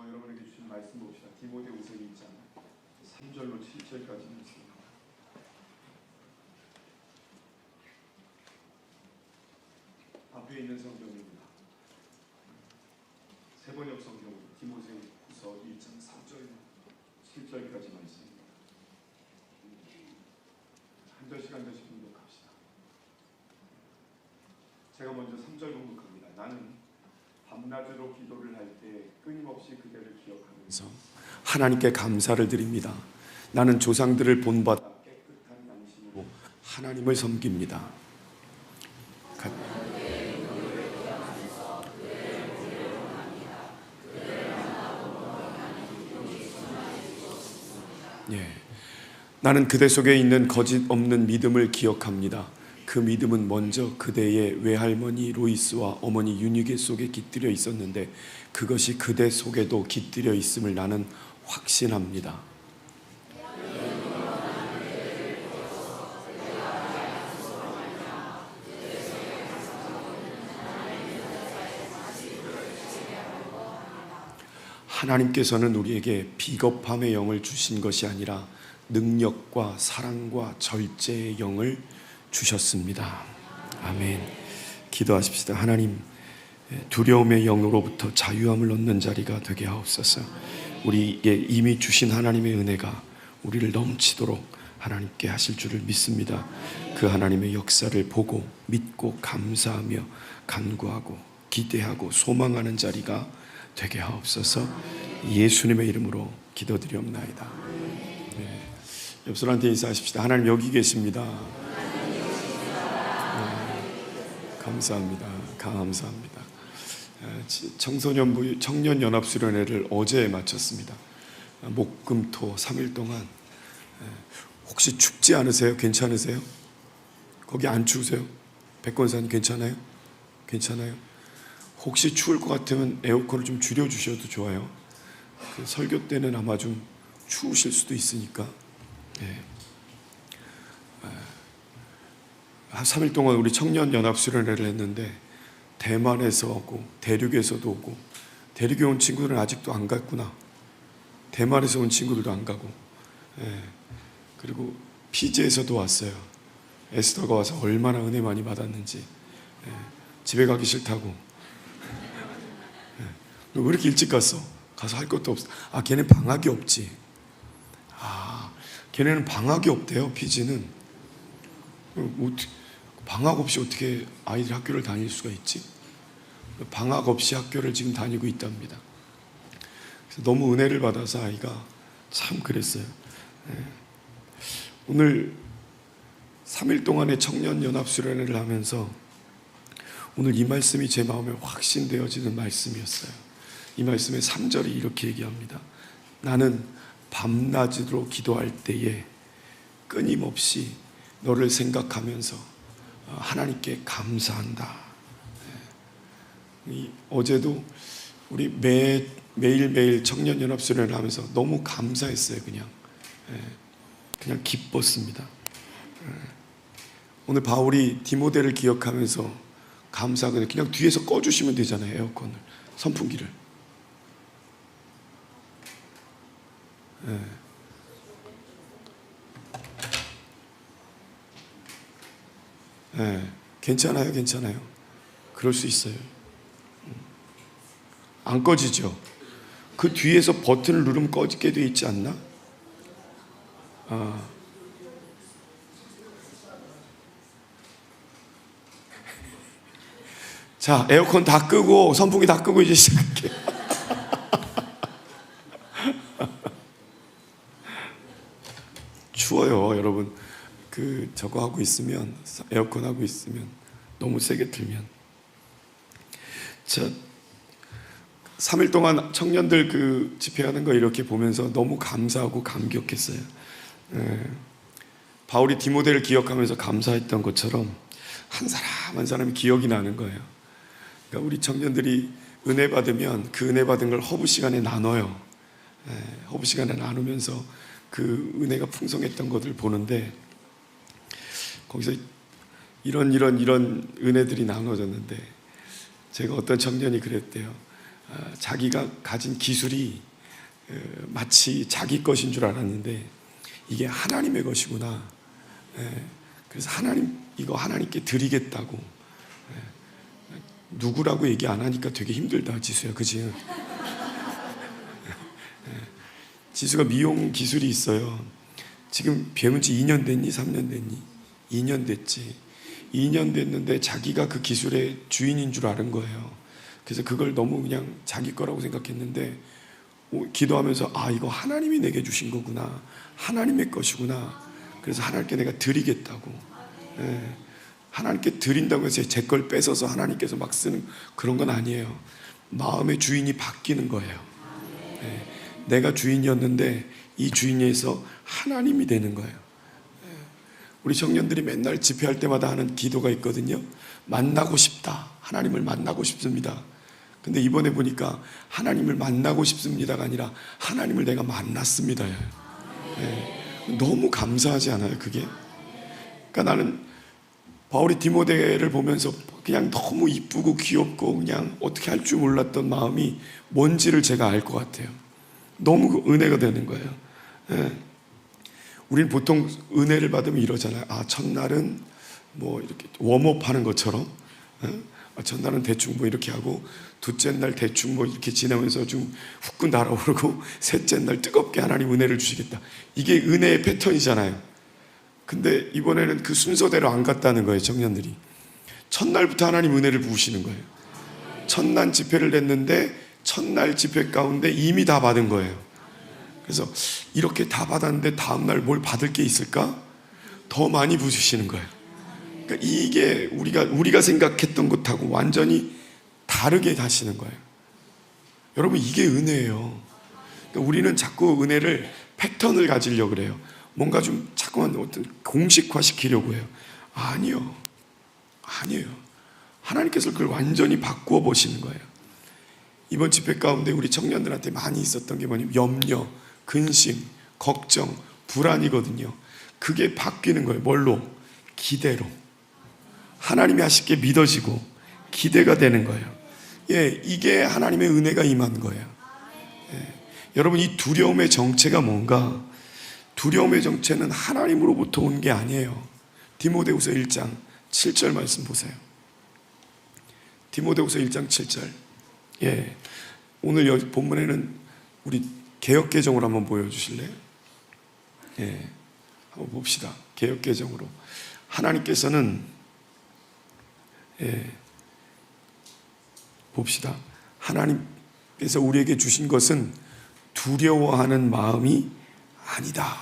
저와 여러분에게 주신 말씀 봅시다. 디모데후서 2장 3절로 7절까지 말씀입니다. 앞에 있는 성경입니다. 세번역 성경 디모데후서 2장 3절 7절까지 말씀입니다. 한 절씩 한 절씩 공독합시다. 제가 먼저 3절 공독합니다. 나는 밤낮으로 기도를 할 때 끊임없이 그대를 기억하면서 하나님께 감사를 드립니다. 나는 조상들을 본받아 깨끗한 양심으로 하나님을 섬깁니다. 나는 그대 속에 있는 거짓 없는 믿음을 기억합니다. 그 믿음은 먼저 그대의 외할머니 로이스와 어머니 유니게 속에 깃들여 있었는데 그것이 그대 속에도 깃들여 있음을 나는 확신합니다. 하나님께서는 우리에게 비겁함의 영을 주신 것이 아니라 능력과 사랑과 절제의 영을 주셨습니다. 아멘. 기도하십시다. 하나님, 두려움의 영으로부터 자유함을 얻는 자리가 되게 하옵소서. 우리에게 이미 주신 하나님의 은혜가 우리를 넘치도록 하나님께 하실 줄을 믿습니다. 그 하나님의 역사를 보고 믿고 감사하며 간구하고 기대하고 소망하는 자리가 되게 하옵소서. 예수님의 이름으로 기도드리옵나이다. 옆 사람한테 인사하십시다. 하나님 여기 계십니다. 감사합니다. 감사합니다. 청소년부 청년연합수련회를 어제 마쳤습니다. 목금토 3일 동안. 혹시 춥지 않으세요? 괜찮으세요? 거기 안 추우세요? 백권사님 괜찮아요? 괜찮아요? 혹시 추울 것 같으면 에어컨을 좀 줄여주셔도 좋아요. 그 설교 때는 아마 좀 추우실 수도 있으니까. 한 3일 동안 우리 청년연합수련회를 했는데 대만에서 오고 대륙에서도 오고, 대륙에 온 친구들은 아직도 안 갔구나. 대만에서 온 친구들도 안 가고, 그리고 피지에서도 왔어요. 에스더가 와서 얼마나 은혜 많이 받았는지. 집에 가기 싫다고. 왜 이렇게 일찍 갔어? 가서 할 것도 없어. 아, 걔는 방학이 없지. 아, 걔네는 방학이 없대요. 피지는. 방학 없이 어떻게 아이들 학교를 다닐 수가 있지? 방학 없이 학교를 지금 다니고 있답니다. 그래서 너무 은혜를 받아서 아이가 참 그랬어요. 오늘 3일 동안의 청년연합수련회를 하면서 오늘 이 말씀이 제 마음에 확신되어지는 말씀이었어요. 이 말씀의 3절이 이렇게 얘기합니다. 나는 밤낮으로 기도할 때에 끊임없이 너를 생각하면서 하나님께 감사한다. 어제도 우리 매일매일 청년연합수련을 하면서 너무 감사했어요. 그냥 기뻤습니다. 오늘 바울이 디모데를 기억하면서 감사하거든요. 그냥 뒤에서 꺼주시면 되잖아요. 에어컨을, 선풍기를. 괜찮아요. 괜찮아요. 그럴 수 있어요. 안 꺼지죠. 그 뒤에서 버튼을 누르면 꺼지게 돼 있지 않나? 자, 에어컨 다 끄고 선풍기 다 끄고 이제 시작할게요. 추워요, 여러분. 저거 하고 있으면, 에어컨 하고 있으면, 너무 세게 틀면. 자, 3일 동안 청년들 집회하는 거 이렇게 보면서 너무 감사하고 감격했어요. 바울이 디모데를 기억하면서 감사했던 것처럼 한 사람 한 사람이 기억이 나는 거예요. 그러니까 우리 청년들이 은혜 받으면 그 은혜 받은 걸 허브 시간에 나눠요. 허브 시간에 나누면서 그 은혜가 풍성했던 것을 보는데, 거기서 이런 은혜들이 나눠졌는데, 제가 어떤 청년이 그랬대요. 자기가 가진 기술이 마치 자기 것인 줄 알았는데 이게 하나님의 것이구나. 그래서 이거 하나님께 드리겠다고. 누구라고 얘기 안 하니까 되게 힘들다, 지수야, 그지? 지수가 미용 기술이 있어요. 지금 배운 지 2년 됐니? 3년 됐니? 2년 됐지. 2년 됐는데 자기가 그 기술의 주인인 줄 아는 거예요. 그래서 그걸 너무 그냥 자기 거라고 생각했는데 기도하면서 이거 하나님이 내게 주신 거구나. 하나님의 것이구나. 그래서 하나님께 내가 드리겠다고. 하나님께 드린다고 해서 제 걸 뺏어서 하나님께서 막 쓰는 그런 건 아니에요. 마음의 주인이 바뀌는 거예요. 내가 주인이었는데 이 주인에서 하나님이 되는 거예요. 우리 청년들이 맨날 집회할 때마다 하는 기도가 있거든요. 만나고 싶다. 하나님을 만나고 싶습니다. 근데 이번에 보니까 하나님을 만나고 싶습니다가 아니라 하나님을 내가 만났습니다. 너무 감사하지 않아요, 그게? 그러니까 나는 바울이 디모데를 보면서 그냥 너무 이쁘고 귀엽고 그냥 어떻게 할 줄 몰랐던 마음이 뭔지를 제가 알 것 같아요. 너무 은혜가 되는 거예요. 우리는 보통 은혜를 받으면 이러잖아요. 첫날은 뭐 이렇게 웜업 하는 것처럼, 첫날은 대충 뭐 이렇게 하고, 둘째 날 대충 뭐 이렇게 지나면서 좀 후끈 달아오르고, 셋째 날 뜨겁게 하나님 은혜를 주시겠다. 이게 은혜의 패턴이잖아요. 근데 이번에는 그 순서대로 안 갔다는 거예요, 청년들이. 첫날부터 하나님 은혜를 부으시는 거예요. 첫날 집회를 냈는데 첫날 집회 가운데 이미 다 받은 거예요. 그래서 이렇게 다 받았는데 다음날 뭘 받을 게 있을까? 더 많이 부으시는 거예요. 그러니까 이게 우리가 생각했던 것하고 완전히 다르게 하시는 거예요. 여러분, 이게 은혜예요. 그러니까 우리는 자꾸 은혜를 패턴을 가지려고 그래요. 뭔가 좀 자꾸만 어떤 공식화 시키려고 해요. 아니에요. 하나님께서 그걸 완전히 바꾸어 보시는 거예요. 이번 집회 가운데 우리 청년들한테 많이 있었던 게 뭐냐면 염려, 근심, 걱정, 불안이거든요. 그게 바뀌는 거예요. 뭘로? 기대로. 하나님이 하실 게 믿어지고 기대가 되는 거예요. 이게 하나님의 은혜가 임한 거예요. 여러분, 이 두려움의 정체가 뭔가? 두려움의 정체는 하나님으로부터 온 게 아니에요. 디모데후서 1장 7절 말씀 보세요. 디모데후서 1장 7절. 오늘 여기 본문에는 우리 개역개정으로 한번 보여주실래요? 한번 봅시다. 개역개정으로. 하나님께서는 봅시다. 하나님께서 우리에게 주신 것은 두려워하는 마음이 아니다.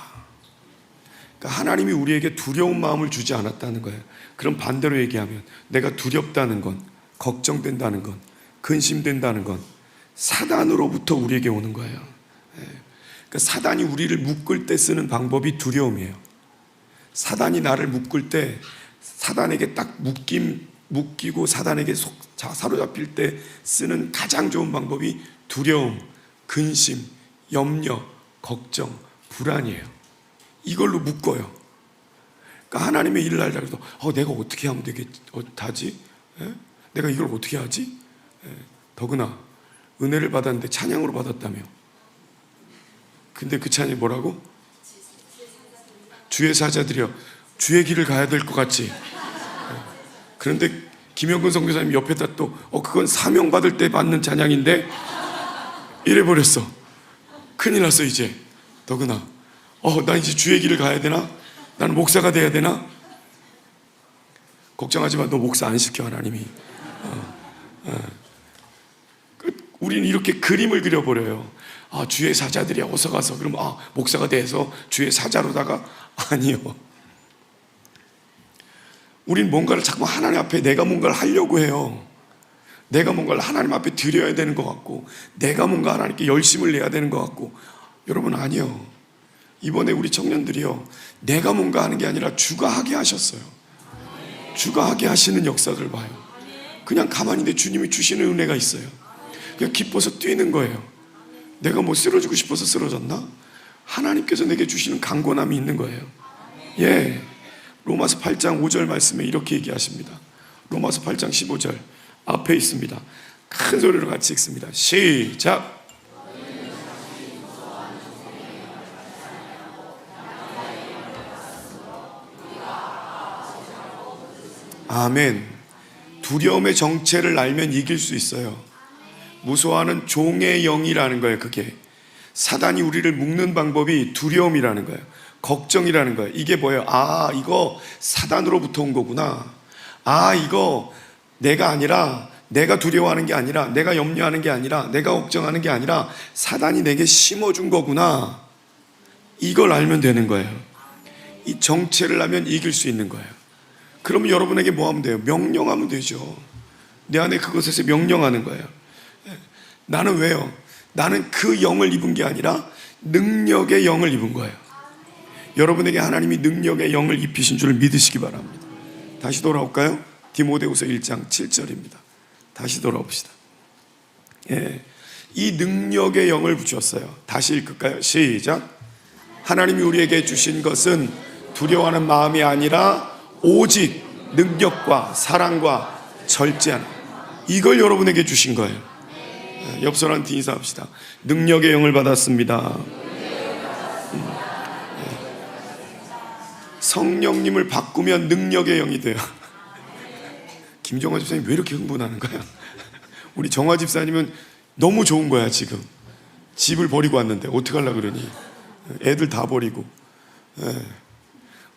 그러니까 하나님이 우리에게 두려운 마음을 주지 않았다는 거예요. 그럼 반대로 얘기하면 내가 두렵다는 건, 걱정된다는 건, 근심된다는 건 사단으로부터 우리에게 오는 거예요. 그러니까 사단이 우리를 묶을 때 쓰는 방법이 두려움이에요. 사단이 나를 묶을 때, 사단에게 딱 묶이고 사단에게 사로잡힐 때 쓰는 가장 좋은 방법이 두려움, 근심, 염려, 걱정, 불안이에요. 이걸로 묶어요. 그러니까 하나님의 일을 하려고 해도 내가 어떻게 하면 되지? 내가 이걸 어떻게 하지? 더구나 은혜를 받았는데 찬양으로 받았다며. 근데 그 찬양이 뭐라고? 주의 사자들이여, 주의 길을 가야 될 것 같지? 그런데 김영근 선교사님 옆에다 또 그건 사명 받을 때 받는 찬양인데 이래버렸어. 큰일 났어. 이제 더구나 나 이제 주의 길을 가야 되나? 나는 목사가 돼야 되나? 걱정하지 마. 너 목사 안 시켜, 하나님이. 우리는 이렇게 그림을 그려버려요. 주의 사자들이 어서 가서, 그럼 목사가 돼서 주의 사자로다가. 아니요. 우린 뭔가를 자꾸 하나님 앞에 내가 뭔가를 하려고 해요. 내가 뭔가를 하나님 앞에 드려야 되는 것 같고, 내가 뭔가 하나님께 열심을 내야 되는 것 같고. 여러분, 아니요. 이번에 우리 청년들이요, 내가 뭔가 하는 게 아니라 주가 하게 하셨어요. 주가 하게 하시는 역사를 봐요. 그냥 가만히 있는데 주님이 주시는 은혜가 있어요. 그냥 기뻐서 뛰는 거예요. 내가 뭐 쓰러지고 싶어서 쓰러졌나? 하나님께서 내게 주시는 강권함이 있는 거예요. 로마서 8장 5절 말씀에 이렇게 얘기하십니다. 로마서 8장 15절 앞에 있습니다. 큰 소리로 같이 읽습니다. 시작. 아멘. 두려움의 정체를 알면 이길 수 있어요. 무서워하는 종의 영이라는 거예요. 그게 사단이 우리를 묶는 방법이 두려움이라는 거예요. 걱정이라는 거예요. 이게 뭐예요? 아, 이거 사단으로부터 온 거구나. 아, 이거 내가 아니라, 내가 두려워하는 게 아니라, 내가 염려하는 게 아니라, 내가 걱정하는 게 아니라 사단이 내게 심어준 거구나. 이걸 알면 되는 거예요. 이 정체를 알면 이길 수 있는 거예요. 그러면 여러분에게 뭐 하면 돼요? 명령하면 되죠. 내 안에 그것에서 명령하는 거예요. 나는 왜요? 나는 그 영을 입은 게 아니라 능력의 영을 입은 거예요. 여러분에게 하나님이 능력의 영을 입히신 줄 믿으시기 바랍니다. 다시 돌아올까요? 디모데후서 1장 7절입니다. 다시 돌아옵시다. 예, 이 능력의 영을 주셨어요. 다시 읽을까요? 시작. 하나님이 우리에게 주신 것은 두려워하는 마음이 아니라 오직 능력과 사랑과 절제하는, 이걸 여러분에게 주신 거예요. 옆 사람한테 인사합시다. 능력의 영을 받았습니다. 성령님을 바꾸면 능력의 영이 돼요. 김정화 집사님 왜 이렇게 흥분하는 거야? 우리 정화 집사님은 너무 좋은 거야. 지금 집을 버리고 왔는데 어떻게 하려고 그러니? 애들 다 버리고.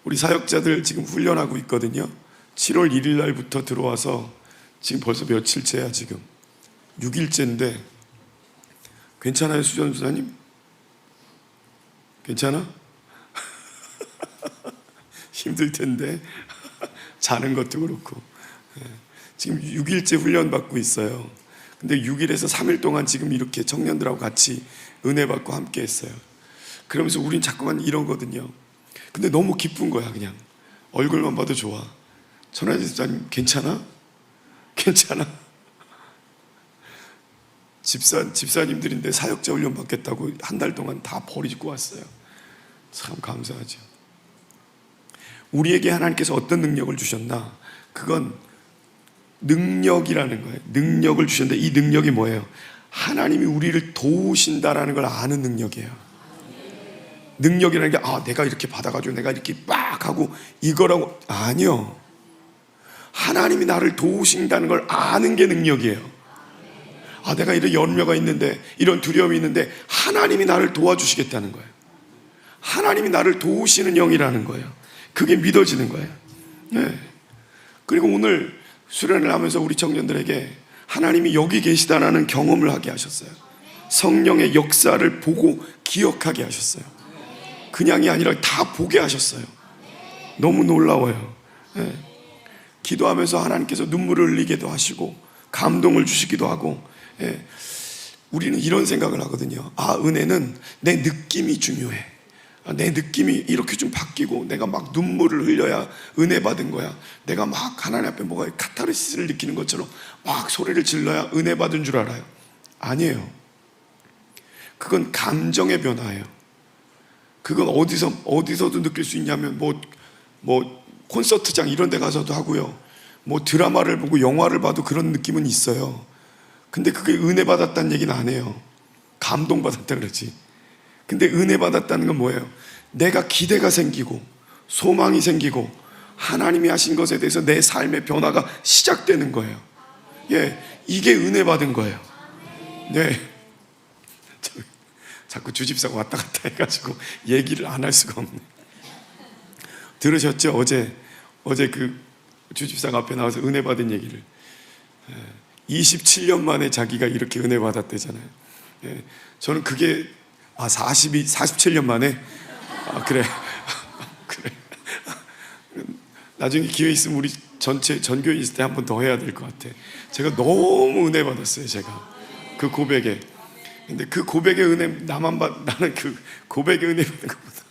우리 사역자들 지금 훈련하고 있거든요. 7월 1일 날부터 들어와서 지금 벌써 며칠째야. 지금 6일째인데 괜찮아요, 수전 수사님? 괜찮아? 힘들 텐데 자는 것도 그렇고. 지금 6일째 훈련 받고 있어요. 근데 6일에서 3일 동안 지금 이렇게 청년들하고 같이 은혜 받고 함께 했어요. 그러면서 우린 자꾸만 이러거든요. 근데 너무 기쁜 거야. 그냥 얼굴만 봐도 좋아. 전화지 집사님 괜찮아? 괜찮아? 집사님들인데 사역자 훈련 받겠다고 한 달 동안 다 버리고 왔어요. 참 감사하죠. 우리에게 하나님께서 어떤 능력을 주셨나? 그건 능력이라는 거예요. 능력을 주셨는데 이 능력이 뭐예요? 하나님이 우리를 도우신다라는 걸 아는 능력이에요. 능력이라는 게 내가 이렇게 받아가지고 내가 이렇게 빡 하고 이거라고, 아니요. 하나님이 나를 도우신다는 걸 아는 게 능력이에요. 내가 이런 염려가 있는데, 이런 두려움이 있는데 하나님이 나를 도와주시겠다는 거예요. 하나님이 나를 도우시는 영이라는 거예요. 그게 믿어지는 거예요. 네. 그리고 오늘 수련을 하면서 우리 청년들에게 하나님이 여기 계시다라는 경험을 하게 하셨어요. 성령의 역사를 보고 기억하게 하셨어요. 그냥이 아니라 다 보게 하셨어요. 너무 놀라워요. 네. 기도하면서 하나님께서 눈물을 흘리기도 하시고 감동을 주시기도 하고. 네. 우리는 이런 생각을 하거든요. 은혜는 내 느낌이 중요해. 내 느낌이 이렇게 좀 바뀌고 내가 막 눈물을 흘려야 은혜 받은 거야. 내가 막 하나님 앞에 뭐가 카타르시스를 느끼는 것처럼 막 소리를 질러야 은혜 받은 줄 알아요. 아니에요. 그건 감정의 변화예요. 그건 어디서도 느낄 수 있냐면 뭐 콘서트장 이런 데 가서도 하고요. 뭐 드라마를 보고 영화를 봐도 그런 느낌은 있어요. 근데 그게 은혜 받았다는 얘기는 안 해요. 감동 받았다 그러지. 근데 은혜 받았다는 건 뭐예요? 내가 기대가 생기고 소망이 생기고 하나님이 하신 것에 대해서 내 삶의 변화가 시작되는 거예요. 예, 이게 은혜 받은 거예요. 네. 자꾸 주집사가 왔다 갔다 해가지고 얘기를 안 할 수가 없네. 들으셨죠? 어제 그 주집사가 앞에 나와서 은혜 받은 얘기를. 27년 만에 자기가 이렇게 은혜 받았대잖아요. 예, 저는 그게 47년 만에? 그래. 그래. 나중에 기회 있으면 우리 전체 전교회 있을 때 한 번 더 해야 될 것 같아. 제가 너무 은혜 받았어요. 제가 그 고백에. 근데 그 고백의 은혜 나는 그 고백의 은혜 받는 것보다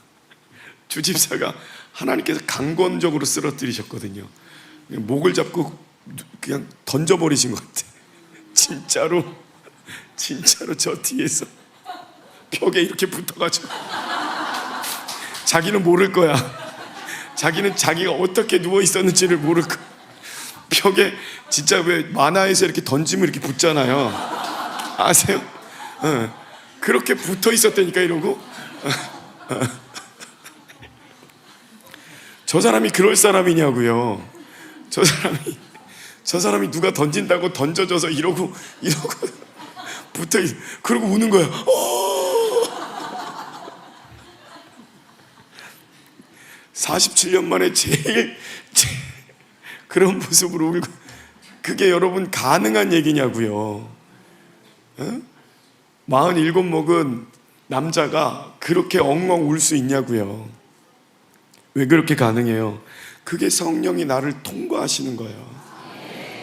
주집사가 하나님께서 강권적으로 쓰러뜨리셨거든요. 목을 잡고 그냥 던져버리신 것 같아. 진짜로 저 뒤에서 벽에 이렇게 붙어가지고 자기는 모를 거야. 자기는 자기가 어떻게 누워 있었는지를 모를 거야. 벽에 진짜 왜 만화에서 이렇게 던지면 이렇게 붙잖아요. 아세요? 그렇게 붙어 있었다니까 이러고. 저 사람이 그럴 사람이냐고요. 저 사람이 누가 던진다고 던져져서 이러고 붙어 있. 그러고 우는 거야. 47년 만에 제일 그런 모습으로 울고. 그게 여러분 가능한 얘기냐고요. 47 먹은 남자가 그렇게 엉엉 울 수 있냐고요. 왜 그렇게 가능해요? 그게 성령이 나를 통과하시는 거예요.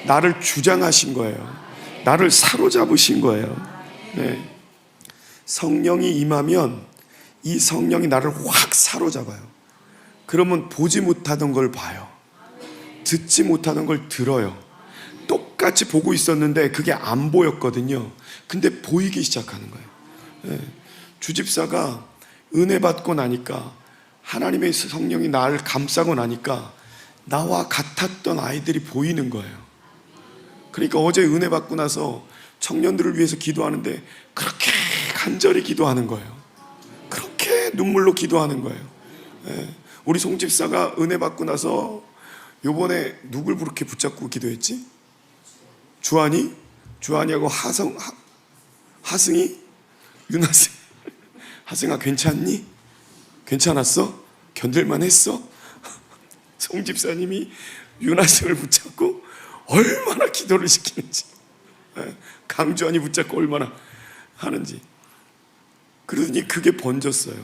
나를 주장하신 거예요. 나를 사로잡으신 거예요. 네. 성령이 임하면 이 성령이 나를 확 사로잡아요. 그러면 보지 못하던 걸 봐요. 듣지 못하던 걸 들어요. 똑같이 보고 있었는데 그게 안 보였거든요. 근데 보이기 시작하는 거예요. 네. 주집사가 은혜 받고 나니까, 하나님의 성령이 나를 감싸고 나니까 나와 같았던 아이들이 보이는 거예요. 그러니까 어제 은혜 받고 나서 청년들을 위해서 기도하는데 그렇게 간절히 기도하는 거예요. 그렇게 눈물로 기도하는 거예요. 예. 우리 송집사가 은혜 받고 나서 요번에 누굴 그렇게 붙잡고 기도했지? 주한이하고 하승이? 윤하승. 하승아 괜찮니? 괜찮았어? 견딜만 했어? 송집사님이 윤하승을 붙잡고 얼마나 기도를 시키는지, 강주한이 붙잡고 얼마나 하는지. 그러더니 그게 번졌어요.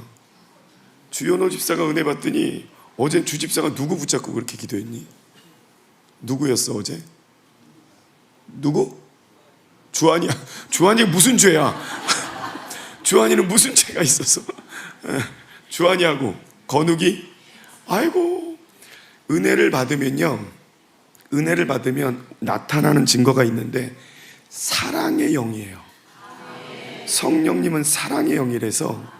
주연호 집사가 은혜 받더니 어제 주 집사가 누구 붙잡고 그렇게 기도했니? 누구였어 어제? 누구? 주한이야. 주한이 무슨 죄야? 주한이는 무슨 죄가 있었어? 주한이하고 건욱이? 아이고. 은혜를 받으면 나타나는 증거가 있는데 사랑의 영이에요. 성령님은 사랑의 영이라서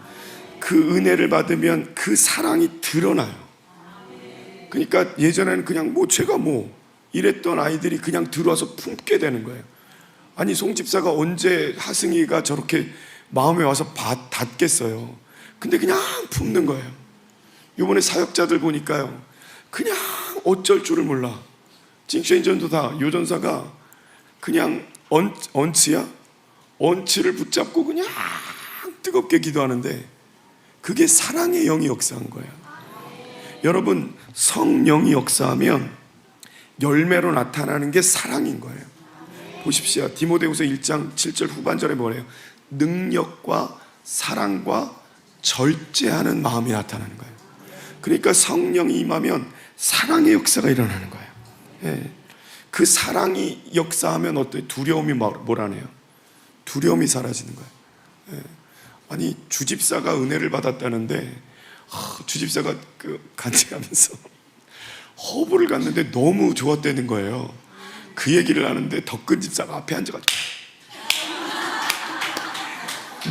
그 은혜를 받으면 그 사랑이 드러나요. 그러니까 예전에는 그냥 제가 이랬던 아이들이 그냥 들어와서 품게 되는 거예요. 아니 송집사가 언제 하승이가 저렇게 마음에 와서 닿겠어요. 근데 그냥 품는 거예요. 이번에 사역자들 보니까요, 그냥 어쩔 줄을 몰라. 징쉐인전도 다 요전사가 그냥 언치를 붙잡고 그냥 뜨겁게 기도하는데 그게 사랑의 영이 역사한 거예요. 여러분, 성령이 역사하면 열매로 나타나는 게 사랑인 거예요. 보십시오. 디모데후서 1장 7절 후반절에 뭐래요? 능력과 사랑과 절제하는 마음이 나타나는 거예요. 그러니까 성령이 임하면 사랑의 역사가 일어나는 거예요. 예. 그 사랑이 역사하면 어때요? 두려움이 뭐라네요? 두려움이 사라지는 거예요. 예. 아니 주집사가 은혜를 받았다는데 주집사가 간증하면서 허브를 갔는데 너무 좋았다는 거예요. 그 얘기를 하는데 덕근 집사가 앞에 앉아가지고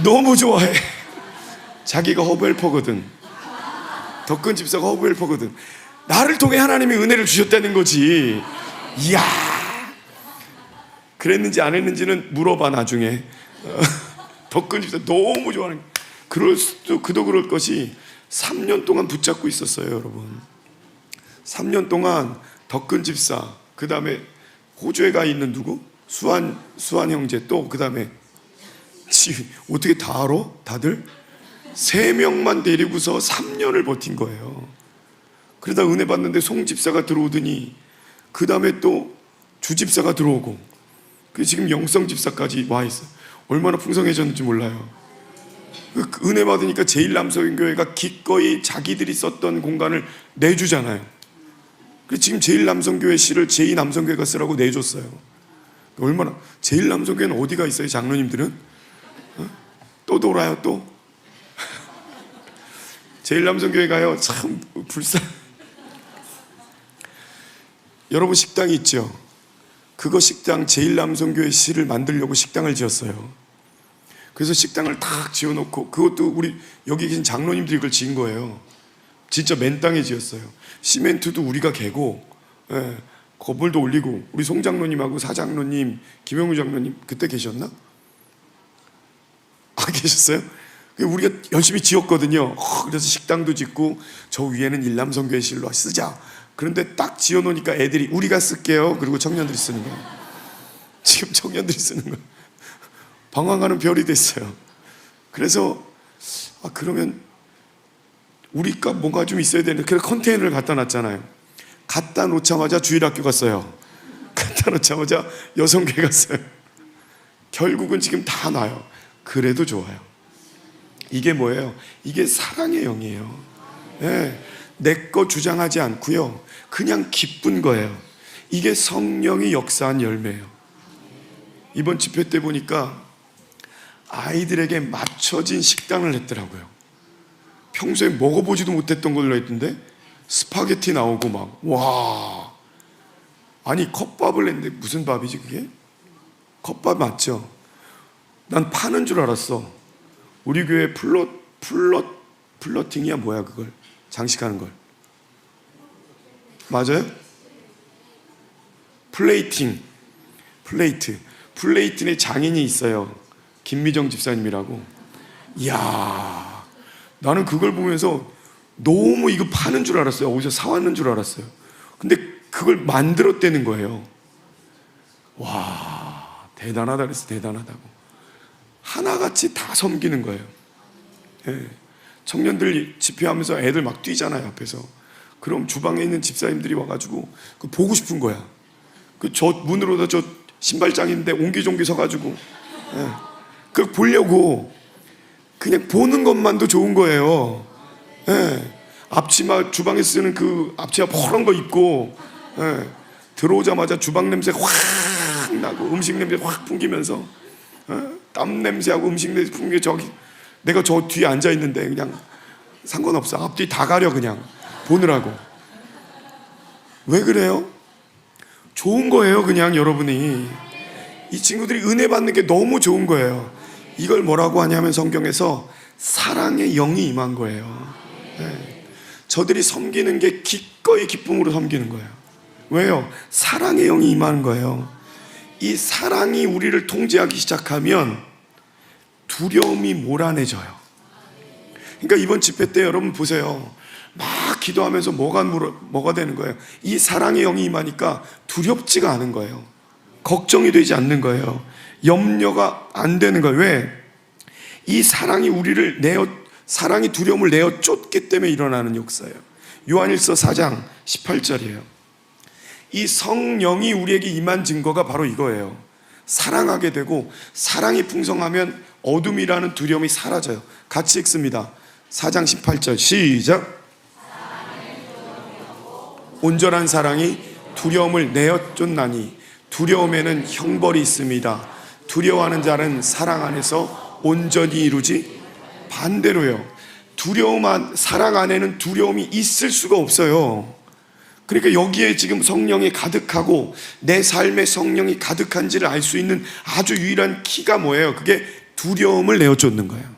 너무 좋아해. 자기가 허브 헬퍼거든. 덕근 집사가 허브 헬퍼거든. 나를 통해 하나님이 은혜를 주셨다는 거지. 이야, 그랬는지 안 했는지는 물어봐 나중에. 덕근 집사 너무 좋아하는. 그도 그럴 것이 3년 동안 붙잡고 있었어요, 여러분. 3년 동안 덕근 집사, 그 다음에 호주에 가 있는 누구? 수환 형제, 또 그 다음에 어떻게 다 알아? 다들? 3명만 데리고서 3년을 버틴 거예요. 그러다 은혜 받는데 송집사가 들어오더니 그 다음에 또 주집사가 들어오고, 지금 영성집사까지 와 있어요. 얼마나 풍성해졌는지 몰라요. 은혜 받으니까 제일남성교회가 기꺼이 자기들이 썼던 공간을 내주잖아요. 지금 제일남성교회 시를 제2남성교회가 쓰라고 내줬어요. 얼마나. 제일남성교회는 어디가 있어요, 장로님들은? 또 돌아요 또? 제일남성교회 가요. 참 불쌍. 여러분 식당이 있죠? 그거 식당 제일남성교회 시를 만들려고 식당을 지었어요. 그래서 식당을 탁 지어놓고, 그것도 우리 여기 계신 장로님들이 그걸 지은 거예요. 진짜 맨 땅에 지었어요. 시멘트도 우리가 개고, 예, 건물도 올리고. 우리 송 장로님하고 사장로님, 김영우 장로님 그때 계셨나? 계셨어요? 우리가 열심히 지었거든요. 그래서 식당도 짓고 저 위에는 일남성교회실로 쓰자. 그런데 딱 지어놓으니까 애들이 우리가 쓸게요. 그리고 청년들이 쓰는 거예요. 지금 청년들이 쓰는 거예요. 방황하는 별이 됐어요. 그래서 그러면 우리가 뭔가 좀 있어야 되는데, 그래서 컨테이너를 갖다 놨잖아요. 갖다 놓자마자 주일학교 갔어요. 갖다 놓자마자 여성교회 갔어요. 결국은 지금 다 놔요. 그래도 좋아요. 이게 뭐예요? 이게 사랑의 영이에요. 네. 내 거 주장하지 않고요, 그냥 기쁜 거예요. 이게 성령이 역사한 열매예요. 이번 집회 때 보니까 아이들에게 맞춰진 식단을 했더라고요. 평소에 먹어보지도 못했던 걸로 했던데 스파게티 나오고 막, 와, 아니 컵밥을 했는데 무슨 밥이지 그게? 컵밥 맞죠? 난 파는 줄 알았어. 우리 교회 플러팅이야 뭐야 그걸? 장식하는 걸. 맞아요? 플레이팅의 장인이 있어요. 김미정 집사님이라고. 이야, 나는 그걸 보면서 너무 이거 파는 줄 알았어요. 어디서 사왔는 줄 알았어요. 근데 그걸 만들었다는 거예요. 와, 대단하다 그랬어. 대단하다고. 하나같이 다 섬기는 거예요. 예. 청년들 집회하면서 애들 막 뛰잖아요, 앞에서. 그럼 주방에 있는 집사님들이 와가지고 그 보고 싶은 거야. 그 저 문으로다 저 신발장 있는데 옹기종기 서가지고, 예. 그걸 보려고. 그냥 보는 것만도 좋은 거예요. 예. 앞치마, 주방에 쓰는 그 앞치마 퍼런 거 입고, 예. 들어오자마자 주방 냄새 확 나고 음식 냄새 확 풍기면서, 예. 땀 냄새하고 음식 냄새 풍기, 저기 내가 저 뒤에 앉아 있는데 그냥 상관없어. 앞뒤 다 가려 그냥 보느라고. 왜 그래요? 좋은 거예요. 그냥 여러분이 이 친구들이 은혜 받는 게 너무 좋은 거예요. 이걸 뭐라고 하냐면 성경에서 사랑의 영이 임한 거예요. 네. 저들이 섬기는 게 기꺼이 기쁨으로 섬기는 거예요. 왜요? 사랑의 영이 임하는 거예요. 이 사랑이 우리를 통제하기 시작하면 두려움이 몰아내져요. 그러니까 이번 집회 때 여러분 보세요. 막 기도하면서 뭐가 되는 거예요? 이 사랑의 영이 임하니까 두렵지가 않은 거예요. 걱정이 되지 않는 거예요. 염려가 안 되는 거예요. 왜? 이 사랑이 사랑이 두려움을 내어 쫓기 때문에 일어나는 역사예요. 요한일서 4장 18절이에요. 이 성령이 우리에게 임한 증거가 바로 이거예요. 사랑하게 되고, 사랑이 풍성하면 어둠이라는 두려움이 사라져요. 같이 읽습니다. 4장 18절 시작. 온전한 사랑이 두려움을 내어 쫓나니 두려움에는 형벌이 있습니다. 두려워하는 자는 사랑 안에서 온전히 이루지. 반대로요. 사랑 안에는 두려움이 있을 수가 없어요. 그러니까 여기에 지금 성령이 가득하고 내 삶에 성령이 가득한지를 알 수 있는 아주 유일한 키가 뭐예요? 그게 두려움을 내어 쫓는 거예요.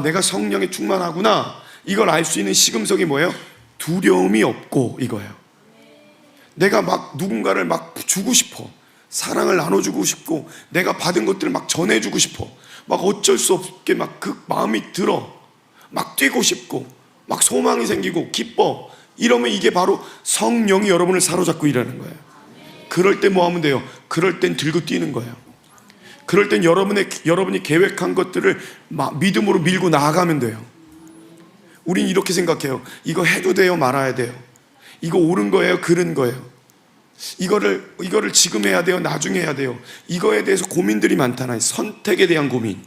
내가 성령에 충만하구나. 이걸 알 수 있는 시금석이 뭐예요? 두려움이 없고, 이거예요. 내가 막 누군가를 막 주고 싶어. 사랑을 나눠주고 싶고, 내가 받은 것들을 막 전해주고 싶어. 막 어쩔 수 없게 막 그 마음이 들어. 막 뛰고 싶고, 막 소망이 생기고, 기뻐. 이러면 이게 바로 성령이 여러분을 사로잡고 일하는 거예요. 그럴 때 뭐 하면 돼요? 그럴 땐 들고 뛰는 거예요. 그럴 땐 여러분이 계획한 것들을 믿음으로 밀고 나아가면 돼요. 우린 이렇게 생각해요. 이거 해도 돼요? 말아야 돼요? 이거 옳은 거예요? 그른 거예요? 이거를 지금 해야 돼요? 나중에 해야 돼요? 이거에 대해서 고민들이 많잖아요. 선택에 대한 고민,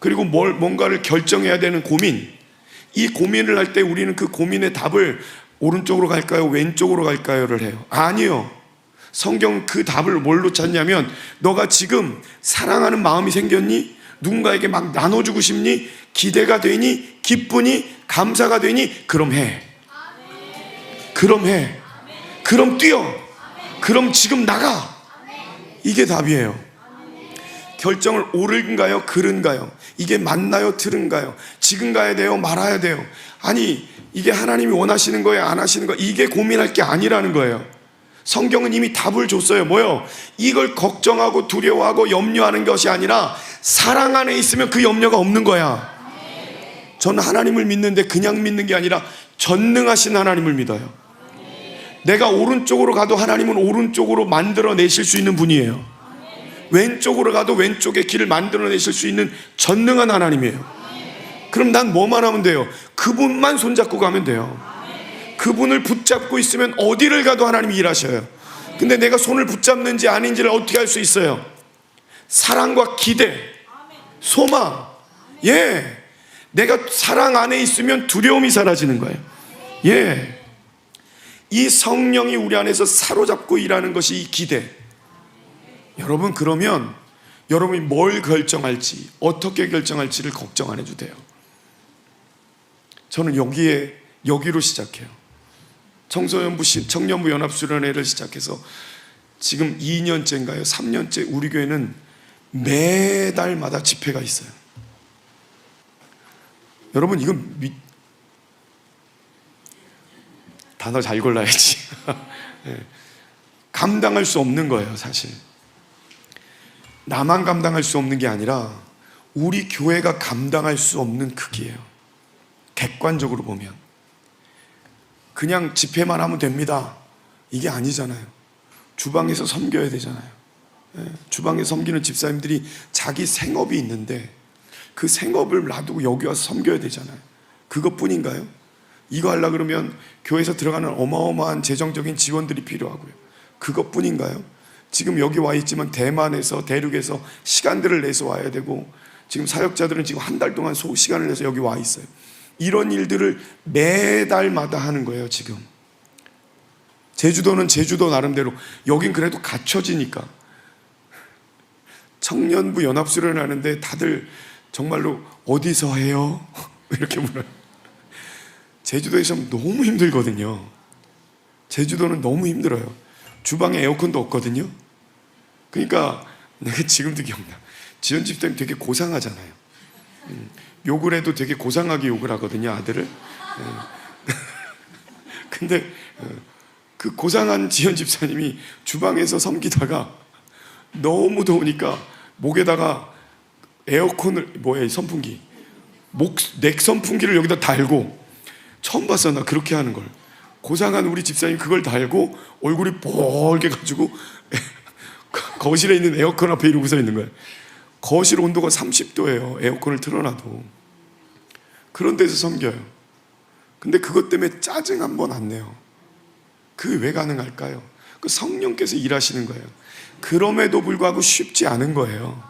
그리고 뭔가를 결정해야 되는 고민. 이 고민을 할 때 우리는 그 고민의 답을 오른쪽으로 갈까요? 왼쪽으로 갈까요?를 해요. 아니요. 성경 그 답을 뭘로 찾냐면, 너가 지금 사랑하는 마음이 생겼니? 누군가에게 막 나눠주고 싶니? 기대가 되니? 기쁘니? 감사가 되니? 그럼 해. 그럼 해. 그럼 뛰어. 그럼 지금 나가. 이게 답이에요. 결정을 옳은가요? 그른가요? 이게 맞나요? 틀은가요? 지금 가야 돼요? 말아야 돼요? 아니, 이게 하나님이 원하시는 거예요? 안 하시는 거예요? 이게 고민할 게 아니라는 거예요. 성경은 이미 답을 줬어요. 뭐요? 이걸 걱정하고 두려워하고 염려하는 것이 아니라 사랑 안에 있으면 그 염려가 없는 거야. 저는 하나님을 믿는데 그냥 믿는 게 아니라 전능하신 하나님을 믿어요. 내가 오른쪽으로 가도 하나님은 오른쪽으로 만들어내실 수 있는 분이에요. 왼쪽으로 가도 왼쪽의 길을 만들어내실 수 있는 전능한 하나님이에요. 그럼 난 뭐만 하면 돼요? 그분만 손잡고 가면 돼요. 그분을 붙잡고 있으면 어디를 가도 하나님이 일하셔요. 근데 내가 손을 붙잡는지 아닌지를 어떻게 알 수 있어요? 사랑과 기대, 소망. 예, 내가 사랑 안에 있으면 두려움이 사라지는 거예요. 예, 이 성령이 우리 안에서 사로잡고 일하는 것이 이 기대. 여러분, 그러면 여러분이 뭘 결정할지, 어떻게 결정할지를 걱정 안 해도 돼요. 저는 여기로 시작해요. 청년부 연합수련회를 시작해서 지금 2년째인가요? 3년째 우리 교회는 매달마다 집회가 있어요. 여러분, 이건 단어 잘 골라야지. 네. 감당할 수 없는 거예요, 사실. 나만 감당할 수 없는 게 아니라 우리 교회가 감당할 수 없는 크기예요. 객관적으로 보면 그냥 집회만 하면 됩니다, 이게 아니잖아요. 주방에서 섬겨야 되잖아요. 주방에서 섬기는 집사님들이 자기 생업이 있는데 그 생업을 놔두고 여기 와서 섬겨야 되잖아요. 그것뿐인가요? 이거 하려고 그러면 교회에서 들어가는 어마어마한 재정적인 지원들이 필요하고요. 그것뿐인가요? 지금 여기 와 있지만 대만에서, 대륙에서 시간들을 내서 와야 되고, 지금 사역자들은 지금 한 달 동안 시간을 내서 여기 와 있어요. 이런 일들을 매달마다 하는 거예요. 지금 제주도는 제주도 나름대로, 여긴 그래도 갖춰지니까. 청년부 연합수련을 하는데 다들 정말로 어디서 해요? 이렇게 물어요. 제주도에서 너무 힘들거든요. 제주도는 너무 힘들어요. 주방에 에어컨도 없거든요. 그러니까 내가 지금도 기억나. 지연 집사님 되게 고상하잖아요. 욕을 해도 되게 고상하게 욕을 하거든요, 아들을. 근데 그 고상한 지연 집사님이 주방에서 섬기다가 너무 더우니까 목에다가 에어컨을, 선풍기, 넥 선풍기를 여기다 달고, 처음 봤어 나 그렇게 하는 걸. 고상한 우리 집사님 그걸 달고 얼굴이 뻘게 가지고 거실에 있는 에어컨 앞에 이러고 서 있는 거예요. 거실 온도가 30도예요 에어컨을 틀어놔도. 그런 데서 섬겨요. 근데 그것 때문에 짜증 한 번 안 내요. 그게 왜 가능할까요? 그 성령께서 일하시는 거예요. 그럼에도 불구하고 쉽지 않은 거예요.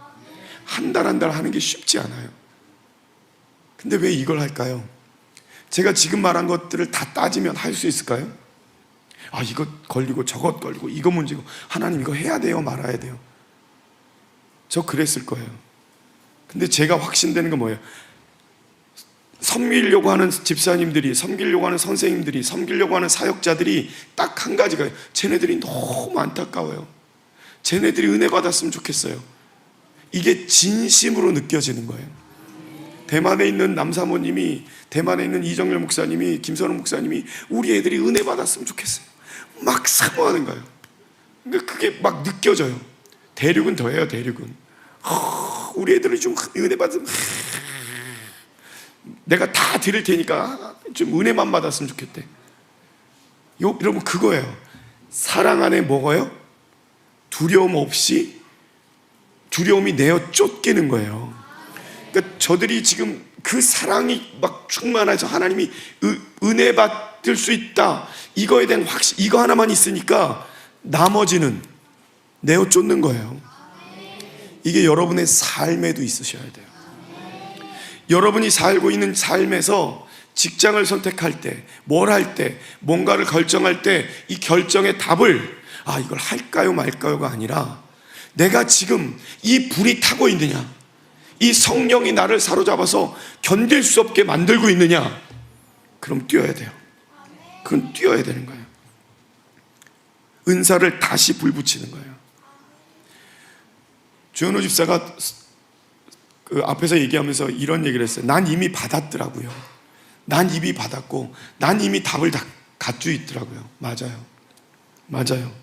한 달 한 달 하는 게 쉽지 않아요. 근데 왜 이걸 할까요? 제가 지금 말한 것들을 다 따지면 할 수 있을까요? 아, 이것 걸리고 저것 걸리고 이거 문제고, 하나님 이거 해야 돼요, 말아야 돼요? 저 그랬을 거예요. 근데 제가 확신되는 건 뭐예요? 섬기려고 하는 집사님들이, 섬기려고 하는 선생님들이, 섬기려고 하는 사역자들이 딱 한 가지가, 쟤네들이 너무 안타까워요. 쟤네들이 은혜 받았으면 좋겠어요. 이게 진심으로 느껴지는 거예요. 대만에 있는 남사모님이, 대만에 있는 이정열 목사님이, 김선호 목사님이 우리 애들이 은혜 받았으면 좋겠어요. 막 사모하는 거예요. 그러니까 그게 막 느껴져요. 대륙은 더해요, 대륙은. 우리 애들이 좀 은혜 받으면, 내가 다 드릴 테니까 좀 은혜만 받았으면 좋겠대. 여러분, 그거예요. 사랑 안에 먹어요? 두려움 없이, 두려움이 내어 쫓기는 거예요. 그러니까 저들이 지금 그 사랑이 막 충만해서 하나님이 은혜 받을 수 있다, 이거에 대한 이거 하나만 있으니까 나머지는 내어 쫓는 거예요. 이게 여러분의 삶에도 있으셔야 돼요. 여러분이 살고 있는 삶에서 직장을 선택할 때, 뭘 할 때, 뭔가를 결정할 때 이 결정의 답을, 아, 이걸 할까요 말까요가 아니라, 내가 지금 이 불이 타고 있느냐, 이 성령이 나를 사로잡아서 견딜 수 없게 만들고 있느냐, 그럼 뛰어야 돼요. 그건 뛰어야 되는 거예요. 은사를 다시 불붙이는 거예요. 주현호 집사가 그 앞에서 얘기하면서 이런 얘기를 했어요. 난 이미 받았더라고요. 난 이미 받았고, 난 이미 답을 다 갖추고 있더라고요. 맞아요.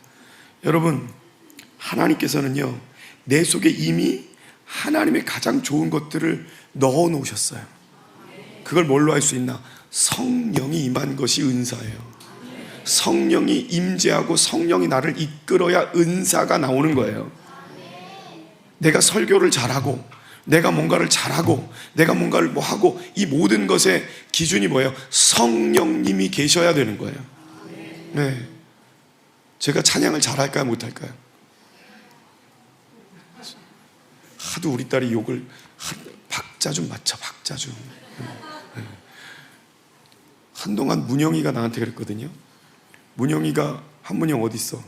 여러분, 하나님께서는요, 내 속에 이미 하나님의 가장 좋은 것들을 넣어 놓으셨어요. 그걸 뭘로 할 수 있나? 성령이 임한 것이 은사예요. 성령이 임재하고 성령이 나를 이끌어야 은사가 나오는 거예요. 내가 설교를 잘하고, 내가 뭔가를 잘하고, 내가 뭔가를 뭐 하고, 이 모든 것의 기준이 뭐예요? 성령님이 계셔야 되는 거예요. 네. 제가 찬양을 잘할까요, 못할까요? 하도 우리 딸이 욕을, 박자 좀 맞춰, 박자 좀. 네. 한동안 문영이가 나한테 그랬거든요. 문영이가, 한문영 어디 있어?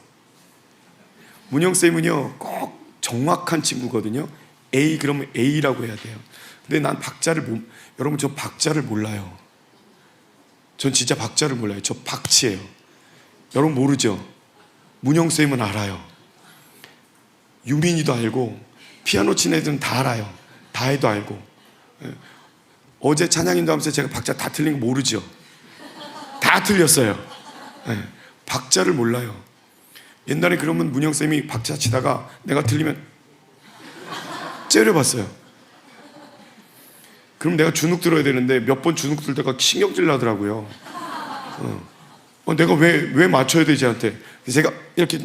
문영쌤은요 꼭 정확한 친구거든요. A 그러면 A라고 해야 돼요. 근데 난 박자를 여러분, 저 박자를 몰라요. 전 진짜 박자를 몰라요. 저 박치예요. 여러분 모르죠? 문영쌤은 알아요. 유민이도 알고, 피아노 치는 애들은 다 알아요. 다혜도 알고. 어제 찬양인도 하면서 제가 박자 다 틀린 거 모르죠? 다 틀렸어요. 박자를 몰라요. 옛날에 그러면 문영쌤이 박자 치다가 내가 틀리면 째려봤어요. 그럼 내가 주눅 들어야 되는데 몇 번 주눅 들다가 신경질 나더라고요. 내가 왜 맞춰야 되지 한테. 제가 이렇게,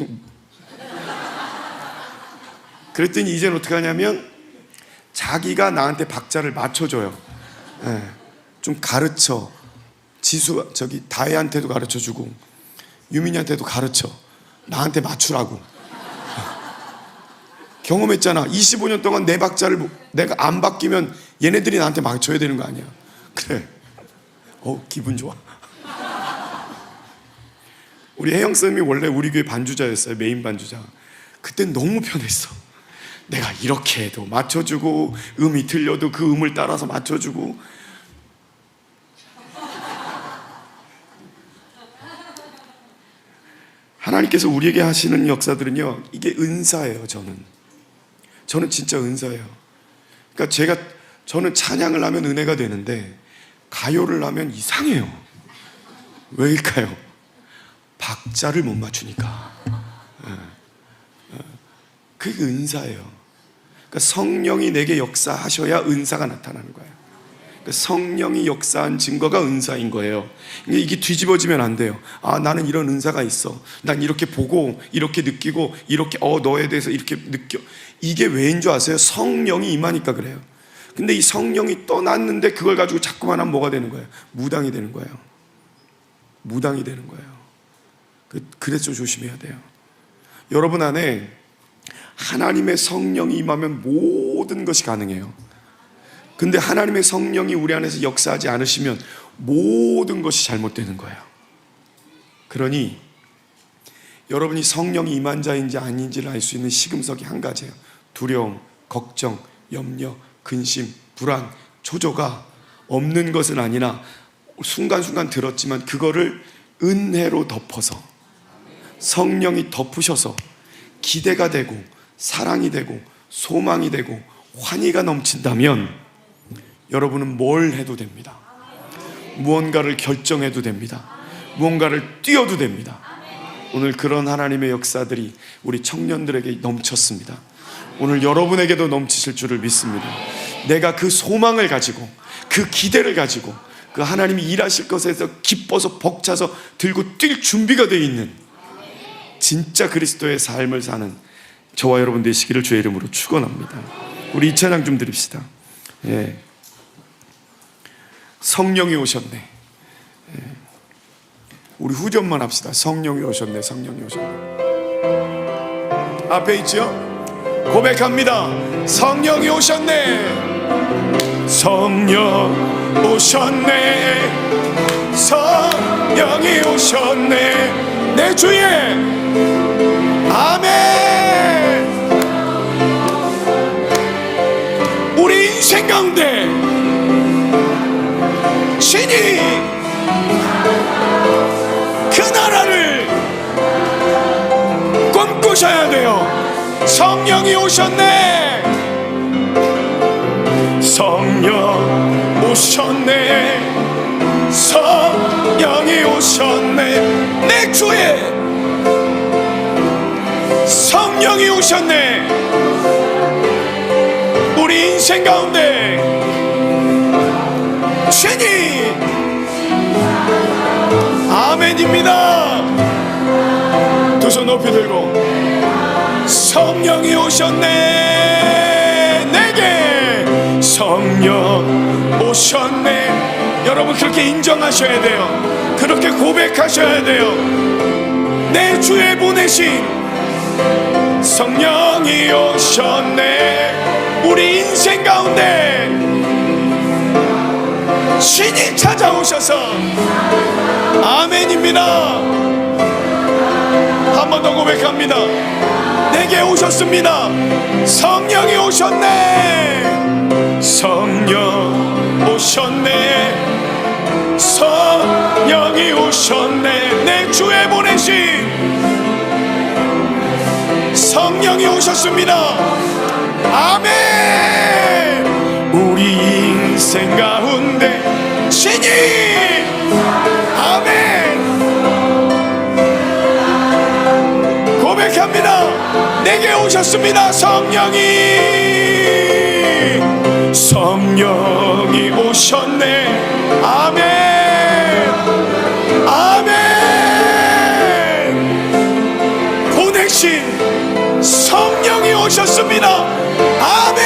그랬더니 이제는 어떻게 하냐면 자기가 나한테 박자를 맞춰줘요. 좀 가르쳐. 지수, 저기 다혜한테도 가르쳐주고 유민이한테도 가르쳐. 나한테 맞추라고. 경험했잖아. 25년 동안 내 박자를 내가 안 바뀌면 얘네들이 나한테 맞춰야 되는 거 아니야. 그래. 기분 좋아. 우리 혜영쌤이 원래 우리 교회 반주자였어요. 메인 반주자. 그땐 너무 편했어. 내가 이렇게 해도 맞춰주고, 음이 틀려도 그 음을 따라서 맞춰주고. 하나님께서 우리에게 하시는 역사들은요, 이게 은사예요. 저는 진짜 은사예요. 그러니까 저는 찬양을 하면 은혜가 되는데 가요를 하면 이상해요. 왜일까요? 박자를 못 맞추니까. 그게 은사예요. 그러니까 성령이 내게 역사하셔야 은사가 나타나는 거예요. 그러니까 성령이 역사한 증거가 은사인 거예요. 이게 뒤집어지면 안 돼요. 나는 이런 은사가 있어. 난 이렇게 보고, 이렇게 느끼고, 이렇게 너에 대해서 이렇게 느껴. 이게 왜인 줄 아세요? 성령이 임하니까 그래요. 근데 이 성령이 떠났는데 그걸 가지고 자꾸만 하면 뭐가 되는 거예요? 무당이 되는 거예요. 무당이 되는 거예요. 그래서 조심해야 돼요. 여러분 안에 하나님의 성령이 임하면 모든 것이 가능해요. 근데 하나님의 성령이 우리 안에서 역사하지 않으시면 모든 것이 잘못되는 거예요. 그러니 여러분이 성령이 임한 자인지 아닌지를 알 수 있는 시금석이 한 가지예요. 두려움, 걱정, 염려, 근심, 불안, 초조가 없는 것은 아니나 순간순간 들었지만 그거를 은혜로 덮어서 성령이 덮으셔서 기대가 되고 사랑이 되고 소망이 되고 환희가 넘친다면 여러분은 뭘 해도 됩니다. 무언가를 결정해도 됩니다. 무언가를 뛰어도 됩니다. 오늘 그런 하나님의 역사들이 우리 청년들에게 넘쳤습니다. 오늘 여러분에게도 넘치실 줄을 믿습니다. 내가 그 소망을 가지고, 그 기대를 가지고, 그 하나님이 일하실 것에서 기뻐서 벅차서 들고 뛸 준비가 되어 있는 진짜 그리스도의 삶을 사는 저와 여러분 되시기를 주의 이름으로 축원합니다. 우리 이 찬양 좀 드립시다. 예. 성령이 오셨네. 예. 우리 후전만 합시다. 성령이 오셨네. 성령이 오셨네. 앞에 있죠? 고백합니다. 성령이 오셨네. 성령 오셨네. 성령이 오셨네. 내 주에 아멘. 우리 인생 가운데 신이 그 나라를 꿈꾸셔야 돼요. 성령이 오셨네. 성령 오셨네. 성령이 오셨네. 내 주에 오셨네. 우리 인생 가운데 주님, 아멘입니다. 두 손 높이 들고 성령이 오셨네. 내게 성령 오셨네. 여러분 그렇게 인정하셔야 돼요. 그렇게 고백하셔야 돼요. 내 주에 보내신 성령이 오셨네. 우리 인생 가운데 신이 찾아오셔서 아멘입니다. 한 번 더 고백합니다. 내게 오셨습니다. 성령이 오셨네. 성령 오셨네. 성령이 오셨네. 내 주에 보내신 성령이 오셨습니다. 아멘. 우리 인생 가운데 신이 아멘. 고백합니다. 내게 오셨습니다. 성령이 오셨네. 아멘. 아멘. 보내신 성령이 오셨습니다. 아멘.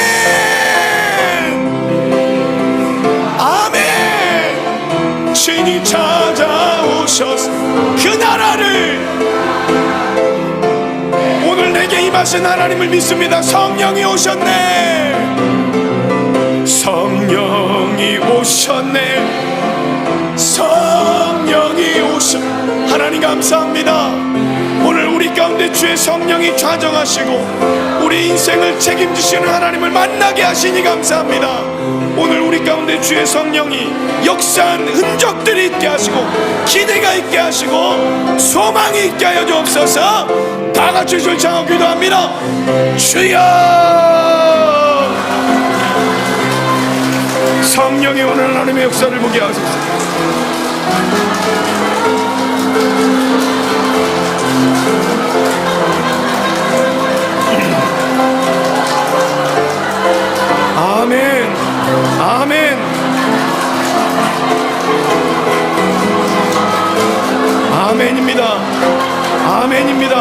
아멘. 신이 찾아오셨 그 나라를 오늘 내게 임하신 하나님을 믿습니다. 성령이 오셨네. 성령이 오셨네. 성령이 오셨. 하나님 감사합니다. 오늘 우리 가운데 주의 성령이 좌정하시고 우리 인생을 책임지시는 하나님을 만나게 하시니 감사합니다. 오늘 우리 가운데 주의 성령이 역사한 흔적들이 있게 하시고 기대가 있게 하시고 소망이 있게 하여 주옵소서. 다 같이 절창하고 기도합니다. 주여. 성령이 오늘 하나님의 역사를 보게 하소서. 아멘. 아멘. 아멘입니다. 아멘입니다.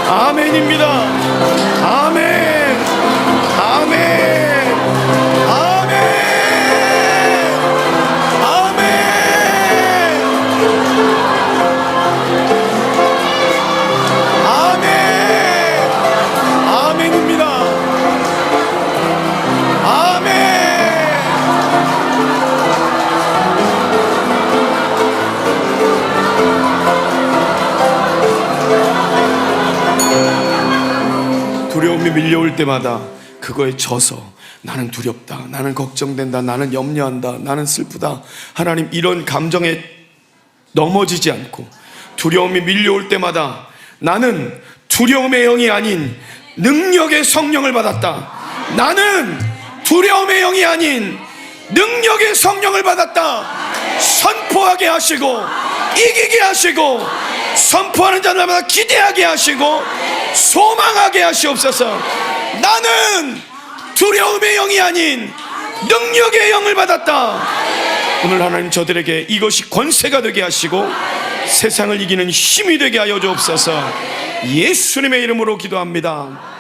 아멘입니다. 아멘. 아멘. 아멘. 아멘. 아멘. 아멘입니다. 아멘. 두려움이 밀려올 때마다 그거에 져서 나는 두렵다, 나는 걱정된다, 나는 염려한다, 나는 슬프다, 하나님 이런 감정에 넘어지지 않고 두려움이 밀려올 때마다 나는 두려움의 영이 아닌 능력의 성령을 받았다. 나는 두려움의 영이 아닌 능력의 성령을 받았다. 선포하게 하시고 이기게 하시고 선포하는 자들마다 기대하게 하시고 소망하게 하시옵소서. 나는 두려움의 영이 아닌 능력의 영을 받았다. 오늘 하나님 저들에게 이것이 권세가 되게 하시고 세상을 이기는 힘이 되게 하여 주옵소서. 예수님의 이름으로 기도합니다.